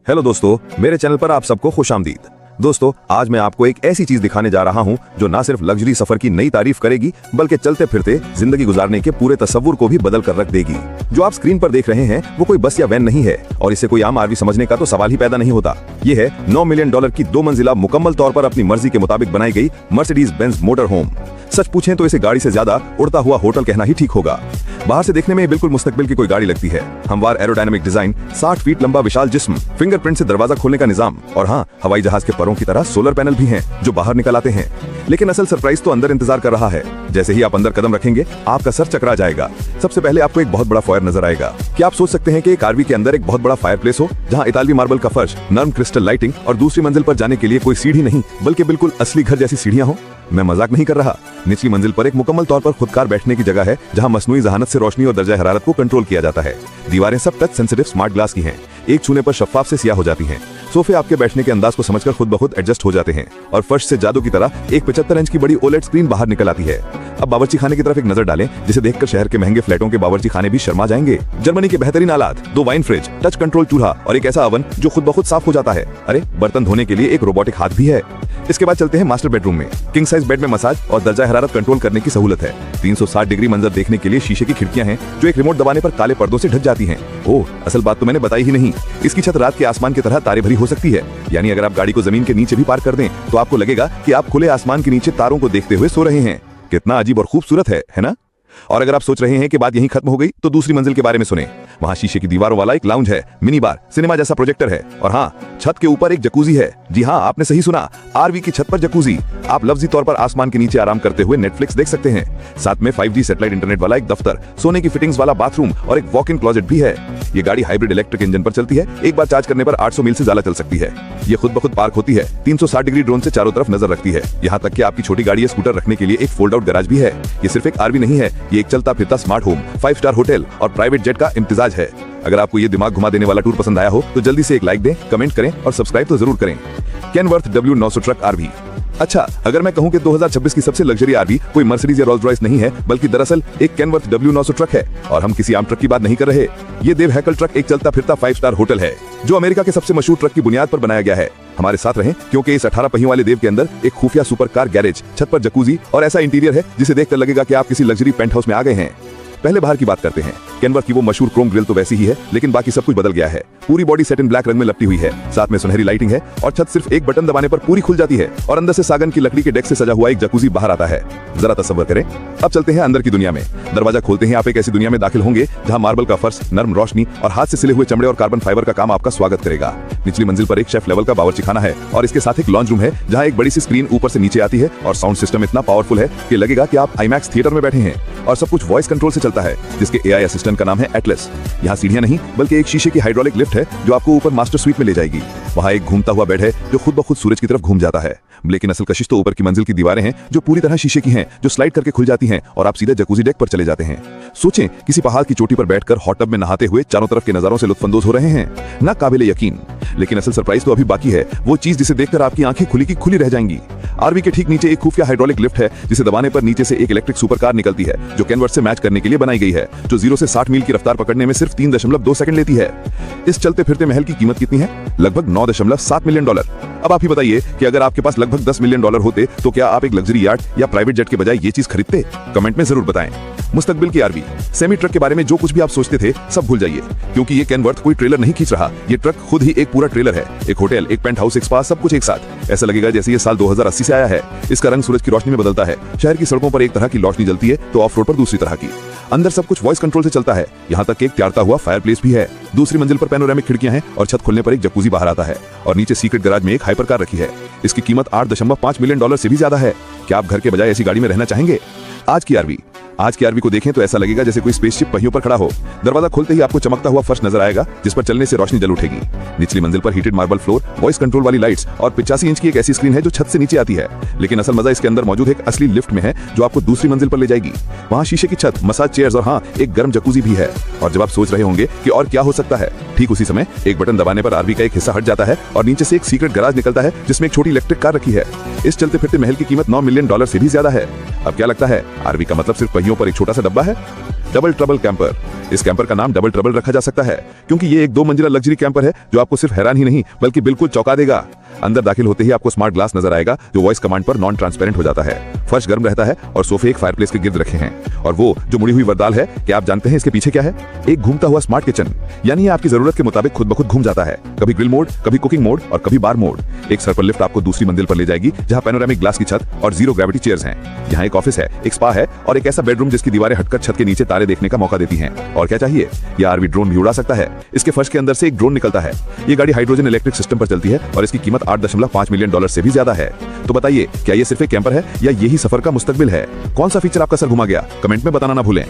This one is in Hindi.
हेलो दोस्तों, मेरे चैनल पर आप सबको खुशामदीद। दोस्तों, आज मैं आपको एक ऐसी चीज दिखाने जा रहा हूं जो ना सिर्फ लग्जरी सफर की नई तारीफ करेगी बल्कि चलते फिरते जिंदगी गुजारने के पूरे तस्वुर को भी बदल कर रख देगी। जो आप स्क्रीन पर देख रहे हैं वो कोई बस या वैन नहीं है और इसे कोई आम आरवी समझने का तो सवाल ही पैदा नहीं होता। ये है $9 मिलियन की 2 मंजिला मुकम्मल तौर पर अपनी मर्जी के मुताबिक बनाई गई मर्सिडीज बेंज मोटर होम। सच पूछें तो इसे गाड़ी से ज्यादा उड़ता हुआ होटल कहना ही ठीक होगा। बाहर से देखने में बिल्कुल मुस्तकबिल की कोई गाड़ी लगती है। हमवार एरोडायनामिक डिजाइन, 60 फीट लंबा विशाल जिस्म, फिंगरप्रिंट से दरवाजा खोलने का निजाम और हाँ, हवाई जहाज के परों की तरह सोलर पैनल भी हैं जो बाहर निकल आते हैं। लेकिन असल सरप्राइज तो अंदर इंतजार कर रहा है। जैसे ही आप अंदर कदम रखेंगे आपका सर चकरा जाएगा। सबसे पहले आपको एक बहुत बड़ा फॉयर नजर आएगा। क्या आप सोच सकते हैं कि एक आरवी के अंदर एक बहुत बड़ा फायर प्लेस हो जहां इतालवी मार्बल का फर्श, नर्म क्रिस्टल लाइटिंग और दूसरी मंजिल पर जाने के लिए कोई सीढ़ी नहीं बल्कि बिल्कुल असली घर जैसी सीढ़ियां हो? मैं मजाक नहीं कर रहा। निचली मंजिल पर एक मुकम्मल तौर पर खुदकार बैठने की जगह है जहां मसनूई जहानत से रोशनी और दर्जा हरारत को कंट्रोल किया जाता है। दीवारें सब टच सेंसिटिव स्मार्ट ग्लास की हैं, एक छूने पर शफ्फाफ से सियाह हो जाती हैं। सोफे आपके बैठने के अंदाज को समझकर खुद ब खुद एडजस्ट हो जाते हैं और फर्श से जादू की तरह एक 75 इंच की बड़ी ओलेड स्क्रीन बाहर निकल आती है। अब बावर्ची खाने की तरफ एक नजर डालें जिसे देखकर शहर के महंगे फ्लैटों के बावर्ची खाने भी शर्मा जाएंगे। जर्मनी के बेहतरीन आलात, 2 वाइन फ्रिज, टच कंट्रोल चूल्हा और एक ऐसा ओवन जो खुद ब खुद साफ हो जाता है। अरे, बर्तन धोने के लिए एक रोबोटिक हाथ भी है। इसके बाद चलते हैं मास्टर बेडरूम में। किंग साइज बेड में मसाज और दर्जा हरारत कंट्रोल करने की सहूलत है। 360 डिग्री मंजर देखने के लिए शीशे की खिड़कियां हैं जो एक रिमोट दबाने पर काले पर्दों से ढक जाती हैं। ओह, असल बात तो मैंने बताई ही नहीं। इसकी छत रात के आसमान की तरह तारे भरी हो सकती है। यानी अगर आप गाड़ी को जमीन के नीचे भी पार्क कर दें तो आपको लगेगा कि आप खुले आसमान के नीचे तारों को देखते हुए सो रहे हैं। कितना अजीब और खूबसूरत है ना? और अगर आप सोच रहे हैं कि बात यहीं खत्म हो गई तो दूसरी मंजिल के बारे में सुने। वहां शीशे की दीवारों वाला एक लाउंज है, मिनी बार, सिनेमा जैसा प्रोजेक्टर है और हाँ, छत के ऊपर एक जकूजी है। जी हाँ, आपने सही सुना, आरवी की छत पर जकूजी। आप लफ्जी तौर पर आसमान के नीचे आराम करते हुए नेटफ्लिक्स देख सकते हैं। साथ में 5G सैटेलाइट इंटरनेट वाला एक दफ्तर, सोने की फिटिंग्स वाला बाथरूम और एक वॉक इन क्लोजेट भी है। ये गाड़ी हाइब्रिड इलेक्ट्रिक इंजन पर चलती है। एक बार चार्ज करने पर 800 मील से ज्यादा चल सकती है। ये खुद ब खुद पार्क होती है। 360 डिग्री ड्रोन से चारों तरफ नजर रखती है। यहाँ तक कि आपकी छोटी गाड़ी या स्कूटर रखने के लिए एक फोल्ड आउट गैराज भी है। ये सिर्फ एक आरवी नहीं है, ये एक चलता फिरता स्मार्ट होम, 5 स्टार होटल और प्राइवेट जेट का इम्तिजाज है। अगर आपको ये दिमाग घुमा देने वाला टूर पसंद आया हो तो जल्दी से एक लाइक दें, कमेंट करें और सब्सक्राइब तो जरूर करें। Kenworth W900 truck RV. अच्छा, अगर मैं कहूं कि 2026 की सबसे लग्जरी आरवी कोई मर्सिडीज या रोल्स रॉयस नहीं है बल्कि दरअसल एक केनवर्थ W900 ट्रक है। और हम किसी आम ट्रक की बात नहीं कर रहे। ये देव हैकल ट्रक एक चलता फिरता 5 स्टार होटल है जो अमेरिका के सबसे मशहूर ट्रक की बुनियाद पर बनाया गया है। हमारे साथ रहें क्योंकि इस 18 पहियों वाले देव के अंदर एक खुफिया सुपर कार गैरेज, छत पर जकूजी और ऐसा इंटीरियर है जिसे देखकर लगेगा कि आप किसी लग्जरी पेंट हाउस में आ गए हैं। पहले बाहर की बात करते हैं। केनवर्थ की वो मशहूर क्रोम ग्रिल तो वैसी ही है लेकिन बाकी सब कुछ बदल गया है। पूरी बॉडी सेट इन ब्लैक रंग में लपटी हुई है, साथ में सुनहरी लाइटिंग है और छत सिर्फ एक बटन दबाने पर पूरी खुल जाती है और अंदर से सागन की लकड़ी के डेक से सजा हुआ एक जकूजी बाहर आता है। जरा तसव्वुर करें। अब चलते हैं अंदर की दुनिया में। दरवाजा खोलते ही आप एक ऐसी दुनिया में दाखिल होंगे जहां मार्बल का फर्श, नर्म रोशनी और हाथ से सिले हुए चमड़े और कार्बन फाइबर का काम आपका स्वागत करेगा। निचली मंजिल पर एक शेफ लेवल का बावर्ची खाना है और इसके साथ एक लॉन्च रूम है जहां एक बड़ी सी स्क्रीन ऊपर से नीचे आती है और साउंड सिस्टम इतना पावरफुल है कि लगेगा कि आप IMAX थिएटर में बैठे हैं। और सब कुछ वॉइस कंट्रोल से चलता है जिसके AI असिस्टेंट का नाम है एटलस। यहाँ सीढ़ियां नहीं बल्कि एक शीशे की हाइड्रोलिक लिफ्ट है जो आपको ऊपर मास्टर स्वीट में ले जाएगी। वहाँ एक घूमता हुआ बेड है जो खुद ब खुद सूरज की तरफ घूम जाता है। लेकिन असल कशिश तो ऊपर की मंजिल की दीवारें हैं जो पूरी तरह शीशे की हैं, जो स्लाइड करके खुल जाती हैं और आप सीधे जकूजी डेक पर चले जाते हैं। सोचें, किसी पहाड़ की चोटी पर बैठकर हॉट टब में नहाते हुए चारों तरफ के नजारों से लुत्फानंदोज हो रहे हैं। ना काबिले यकीन। लेकिन असल सरप्राइज तो अभी बाकी है, वो चीज जिसे देखकर आपकी आंखें खुली की खुली रह जाएंगी। आरवी के ठीक नीचे एक खुफिया हाइड्रोलिक लिफ्ट है जिसे दबाने पर नीचे से एक इलेक्ट्रिक सुपर कार निकलती है जो केनवर्थ से मैच करने के लिए बनाई गई है, जो 0 से 60 मील की रफ्तार पकड़ने में सिर्फ 3.2 सेकंड लेती है। इस चलते फिरते महल की कीमत कितनी है? लगभग $9.7 मिलियन। अब आप ही बताइए कि अगर आपके पास लगभग $10 मिलियन होते तो क्या आप एक लग्जरी यार्ड या प्राइवेट जेट के बजाय ये चीज खरीदते? कमेंट में जरूर बताएं। मुस्तकबिल की आरवी, सेमी ट्रक के बारे में जो कुछ भी आप सोचते थे सब भूल जाइए क्योंकि ये केनवर्थ कोई ट्रेलर नहीं खींच रहा। ये ट्रक खुद ही एक पूरा ट्रेलर है। एक होटल, एक पेंट हाउस, एक स्पा, सब कुछ एक साथ। ऐसा लगेगा जैसे ये साल 2080 से आया है। इसका रंग सूरज की रोशनी में बदलता है। शहर की सड़कों पर एक तरह की रोशनी जलती है तो ऑफ रोड पर दूसरी तरह की। अंदर सब कुछ वॉइस कंट्रोल से चलता है। यहाँ तक एक तैरता हुआ फायर प्लेस भी है। दूसरी मंजिल पर पैनोरामिक खिड़कियां हैं और छत खुलने पर एक जकूजी बाहर आता है और नीचे सीक्रेट गैराज में एक हाइपर कार रखी है। इसकी कीमत $8.5 मिलियन से भी ज्यादा है। क्या आप घर के बजाय ऐसी गाड़ी में रहना चाहेंगे? आज की आरवी को देखें तो ऐसा लगेगा जैसे कोई स्पेसशिप पहियों पर खड़ा हो। दरवाजा खोलते ही आपको चमकता हुआ फर्श नजर आएगा जिस पर चलने से रोशनी जल उठेगी। निचली मंजिल पर heated marble floor, voice control वाली लाइट्स और 85 इंच की एक ऐसी स्क्रीन है जो छत से नीचे आती है। लेकिन असल मजा इसके अंदर मौजूद एक असली लिफ्ट में है जो आपको दूसरी मंजिल पर ले जाएगी। वहाँ शीशे की छत, मसाज चेयर्स और हाँ, एक गर्म जकूजी भी है। और जब आप सोच रहे होंगे कि और क्या हो सकता है, ठीक उसी समय एक बटन दबाने पर आरवी का एक हिस्सा हट जाता है और नीचे से एक सीक्रेट गैराज निकलता है जिसमें एक छोटी इलेक्ट्रिक कार रखी है। इस चलते फिरते महल की कीमत $9 मिलियन से भी ज्यादा है। अब क्या लगता है, आरवी का मतलब सिर्फ पहियों पर एक छोटा सा डब्बा है। Double trouble camper. इस कैंपर का नाम डबल ट्रबल रखा जा सकता है क्योंकि ये एक 2 मंजिला लग्जरी कैंपर है जो आपको सिर्फ हैरान ही नहीं बल्कि बिल्कुल चौंका देगा। अंदर दाखिल होते ही आपको स्मार्ट ग्लास नजर आएगा जो वॉइस कमांड पर नॉन ट्रांसपेरेंट हो जाता है। फर्श गर्म रहता है और सोफे एक फायरप्लेस के गिर्द रखे हैं। और वो जो मुड़ी हुई वरदाल है, क्या आप जानते हैं इसके पीछे क्या है? एक घूमता हुआ स्मार्ट किचन, यानी ये आपकी जरूरत के मुताबिक खुद ब खुद घूम जाता है। कभी ग्रिल मोड, कभी कुकिंग मोड और कभी बार मोड। एक सर्कल लिफ्ट आपको दूसरी मंजिल पर ले जाएगी जहां पैनोरामिक ग्लास की छत और जीरो ग्रेविटी चेयर्स हैं। यहाँ एक ऑफिस है, एक स्पा है और एक ऐसा बेडरूम जिसकी दीवारें हटकर छत के नीचे तारे देखने का मौका देती हैं। और क्या चाहिए? यह आरवी ड्रोन भी उड़ा सकता है। इसके फर्श के अंदर से एक ड्रोन निकलता है। ये गाड़ी हाइड्रोजन इलेक्ट्रिक सिस्टम पर चलती है और इसकी कीमत $8.5 मिलियन से भी ज्यादा है। तो बताइए, क्या ये सिर्फ एक कैंपर है या यही सफर का मुस्तकबिल है? कौन सा फीचर आपका सर घुमा गया? कमेंट में बताना ना भूलें।